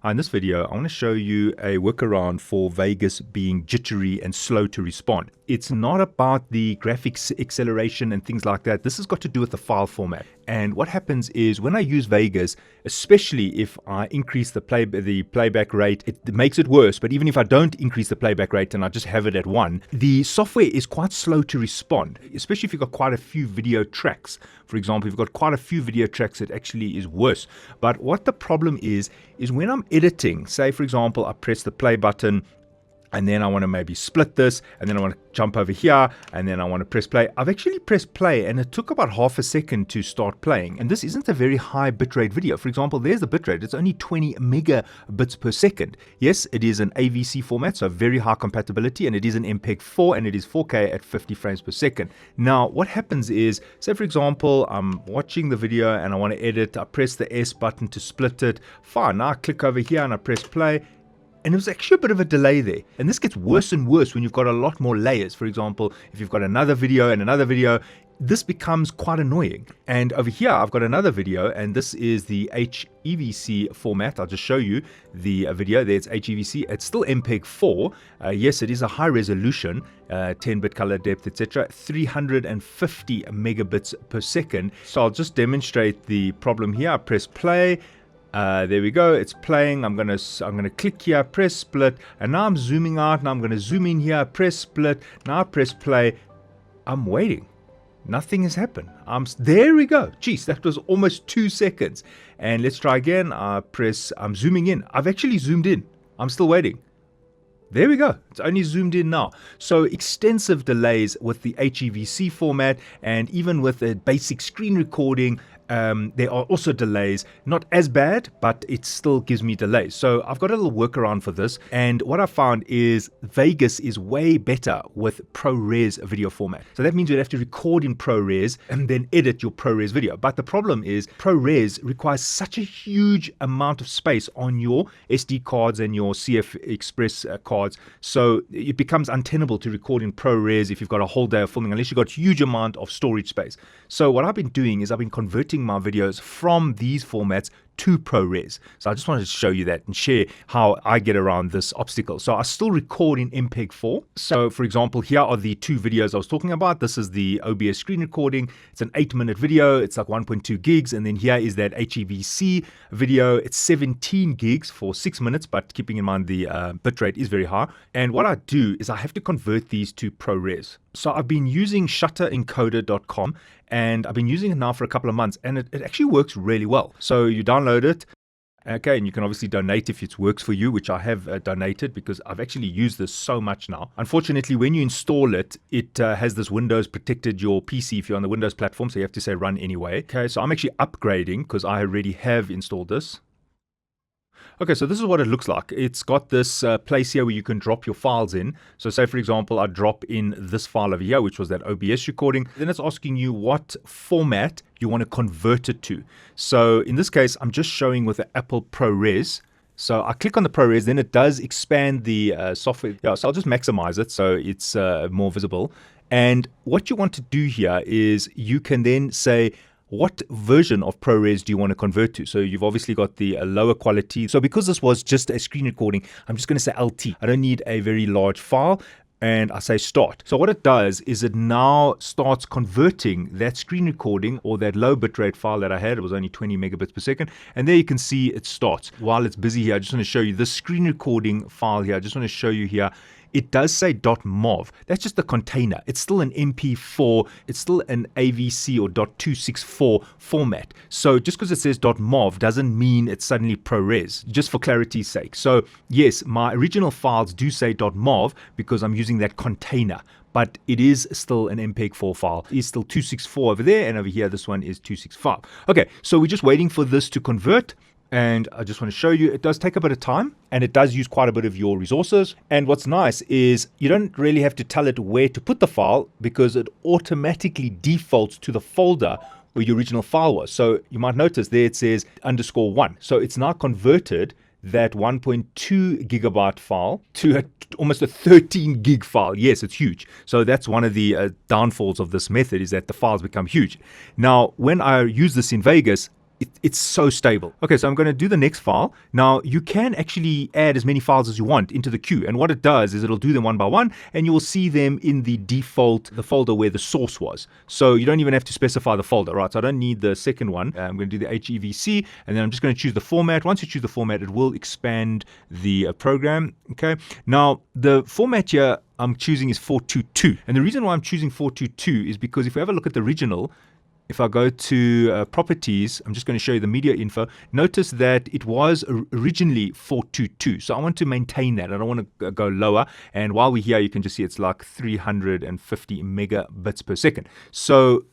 In this video, I want to show you a workaround for Vegas being jittery and slow to respond. It's not about the graphics acceleration and things like that. This has got to do with the file format. And what happens is when I use Vegas, especially if I increase the playback rate, it makes it worse. But even if I don't increase the playback rate and I just have it at 1, the software is quite slow to respond, especially if you've got quite a few video tracks. For example, if you've got quite a few video tracks, it actually is worse. But what the problem is when I'm editing, say for example, I press the play button, and then I want to maybe split this, and then I want to jump over here, and then I want to press play. I've actually pressed play, and it took about half a second to start playing. And this isn't a very high bitrate video. For example, there's the bitrate. It's only 20 megabits per second. Yes, it is an AVC format, so very high compatibility, and it is an MPEG-4, and it is 4K at 50 frames per second. Now, what happens is, say for example, I'm watching the video, and I want to edit. I press the S button to split it. Fine, now I click over here, and I press play. And there was actually a bit of a delay there. And this gets worse and worse when you've got a lot more layers. For example, if you've got another video and another video, this becomes quite annoying. And over here, I've got another video, and this is the HEVC format. I'll just show you the video. There it's HEVC. It's still MPEG-4. Yes, it is a high resolution, 10-bit color depth, etc. 350 megabits per second. So I'll just demonstrate the problem here. I press play. There we go, it's playing. I'm gonna click here, press split, and now I'm zooming out. Now I'm gonna zoom in here, press split, now I press play. I'm waiting. Nothing has happened. There we go. Jeez, that was almost 2 seconds. And let's try again. I'm zooming in. I've actually zoomed in. I'm still waiting. There we go. It's only zoomed in now. So extensive delays with the HEVC format, and even with the basic screen recording, there are also delays. Not as bad, but it still gives me delays. So I've got a little workaround for this. And what I found is Vegas is way better with ProRes video format. So that means you'd have to record in ProRes and then edit your ProRes video. But the problem is ProRes requires such a huge amount of space on your SD cards and your CF Express cards. So it becomes untenable to record in ProRes if you've got a whole day of filming, unless you've got a huge amount of storage space. So what I've been doing is I've been converting my videos from these formats to ProRes. So I just wanted to show you that and share how I get around this obstacle. So I still record in MPEG-4. So for example, here are the 2 videos I was talking about. This is the OBS screen recording. It's an 8-minute video. It's like 1.2 gigs. And then here is that HEVC video. It's 17 gigs for 6 minutes, but keeping in mind the bitrate is very high. And what I do is I have to convert these to ProRes. So I've been using shutterencoder.com, and I've been using it now for a couple of months, and it actually works really well. So you download it, okay, and you can obviously donate if it works for you, which I have donated because I've actually used this so much now. Unfortunately, when you install it, it has this Windows protected your PC if you're on the Windows platform, so you have to say run anyway. Okay, so I'm actually upgrading because I already have installed this. Okay, so this is what it looks like. It's got this place here where you can drop your files in. So say, for example, I drop in this file over here, which was that OBS recording. Then it's asking you what format you want to convert it to. So in this case, I'm just showing with the Apple ProRes. So I click on the ProRes, then it does expand the software. Yeah, so I'll just maximize it so it's more visible. And what you want to do here is you can then say, what version of ProRes do you want to convert to? So you've obviously got the lower quality. So because this was just a screen recording, I'm just going to say LT. I don't need a very large file. And I say start. So what it does is it now starts converting that screen recording or that low bitrate file that I had. It was only 20 megabits per second. And there you can see it starts. While it's busy here, I just want to show you this screen recording file here. I just want to show you here. It does say .mov. That's just the container. It's still an MP4. It's still an AVC or .264 format. So just because it says .mov doesn't mean it's suddenly ProRes, just for clarity's sake. So yes, my original files do say .mov because I'm using that container. But it is still an MPEG-4 file. It's still 264 over there, and over here, this one is 265. Okay, so we're just waiting for this to convert. And I just want to show you, it does take a bit of time and it does use quite a bit of your resources. And what's nice is you don't really have to tell it where to put the file because it automatically defaults to the folder where your original file was. So you might notice there it says _1. So it's now converted that 1.2 gigabyte file to almost a 13 gig file. Yes, it's huge. So that's one of the downfalls of this method, is that the files become huge. Now, when I use this in Vegas, It's so stable. Okay, so I'm going to do the next file. Now, you can actually add as many files as you want into the queue. And what it does is it'll do them one by one, and you will see them in the default, the folder where the source was. So you don't even have to specify the folder, right? So I don't need the second one. I'm going to do the HEVC, and then I'm just going to choose the format. Once you choose the format, it will expand the program. Okay. Now, the format here I'm choosing is 422. And the reason why I'm choosing 422 is because if we have a look at the original, if I go to properties, I'm just going to show you the media info. Notice that it was originally 422. So I want to maintain that. I don't want to go lower. And while we're here, you can just see it's like 350 megabits per second. So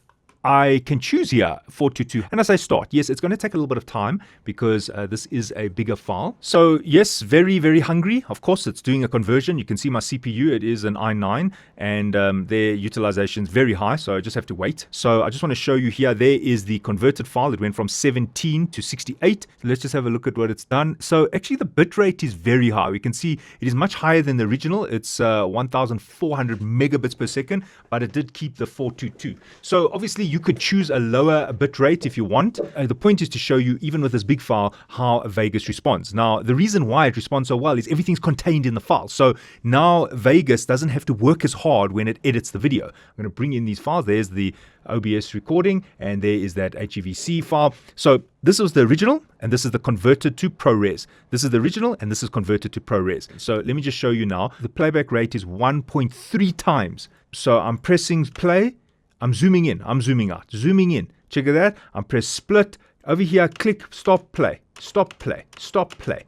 I can choose here 422. And as I start, yes, it's going to take a little bit of time because this is a bigger file. So yes, very, very hungry. Of course, it's doing a conversion. You can see my CPU, it is an i9 and their utilization is very high. So I just have to wait. So I just want to show you here, there is the converted file. It went from 17 to 68. Let's just have a look at what it's done. So actually the bit rate is very high. We can see it is much higher than the original. It's 1,400 megabits per second, but it did keep the 422. So obviously you could choose a lower bit rate if you want. The point is to show you, even with this big file, how Vegas responds. Now, the reason why it responds so well is everything's contained in the file. So now Vegas doesn't have to work as hard when it edits the video. I'm going to bring in these files. There's the OBS recording, and there is that HEVC file. So this was the original, and this is the converted to ProRes. This is the original, and this is converted to ProRes. So let me just show you now. The playback rate is 1.3 times. So I'm pressing play. I'm zooming in, I'm zooming out, zooming in. Check it out. I'm press split. Over here, click, stop, play, stop, play, stop, play.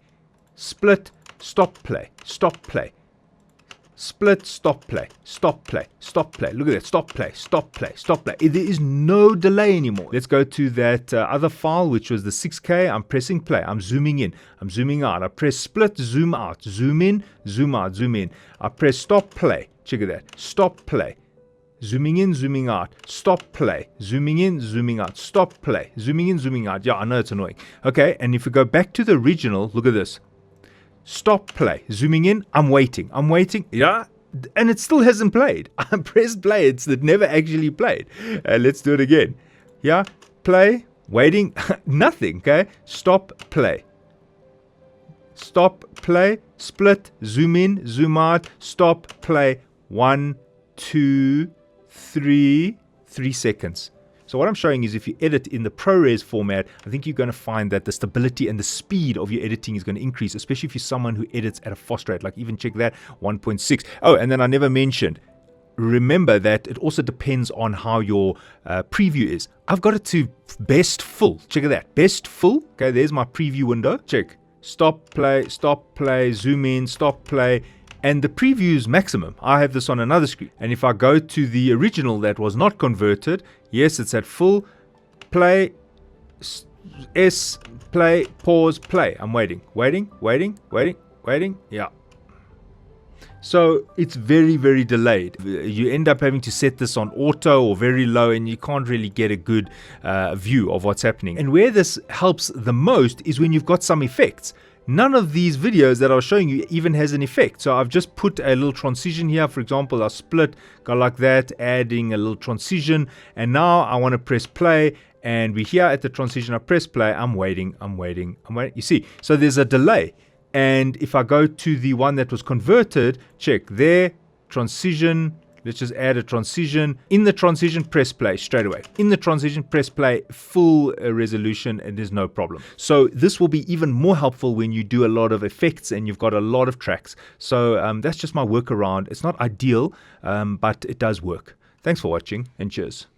Split, stop, play, stop, play. Split, stop, play, stop, play, stop, play. Look at that, stop, play, stop, play, stop, play. There is no delay anymore. Let's go to that other file, which was the 6K. I'm pressing play. I'm zooming in. I'm zooming out. I press split, zoom out, zoom in, zoom out, zoom in. I press stop, play. Check it out. Stop, play. Zooming in, zooming out, stop, play, zooming in, zooming out, stop, play, zooming in, zooming out. Yeah, I know it's annoying. Okay, and if we go back to the original, look at this. Stop, play, zooming in, I'm waiting, yeah, and it still hasn't played. I pressed play, it never actually played. Let's do it again. Yeah, play, waiting, nothing, okay? Stop, play. Stop, play, split, zoom in, zoom out, stop, play, 1, 2, 3 seconds. So what I'm showing is if you edit in the ProRes format, I think you're going to find that the stability and the speed of your editing is going to increase, especially if you're someone who edits at a fast rate. Like even check that, 1.6. Oh, and then I never mentioned, remember that it also depends on how your preview is. I've got it to best full. Check it out, best full. Okay, there's my preview window. Check. Stop, play, zoom in, stop, play. And the preview is maximum. I have this on another screen. And if I go to the original that was not converted, yes, it's at full. Play, S, play, pause, play. I'm waiting. Yeah. So it's very, very delayed. You end up having to set this on auto or very low, and you can't really get a good view of what's happening. And where this helps the most is when you've got some effects. None of these videos that I was showing you even has an effect. So I've just put a little transition here. For example, I split, go like that, adding a little transition. And now I want to press play. And we're here at the transition. I press play. I'm waiting. You see, so there's a delay. And if I go to the one that was converted, check there, transition. Let's just add a transition. In the transition, press play straight away. In the transition, press play, full resolution, and there's no problem. So this will be even more helpful when you do a lot of effects and you've got a lot of tracks. So that's just my workaround. It's not ideal, but it does work. Thanks for watching, and cheers.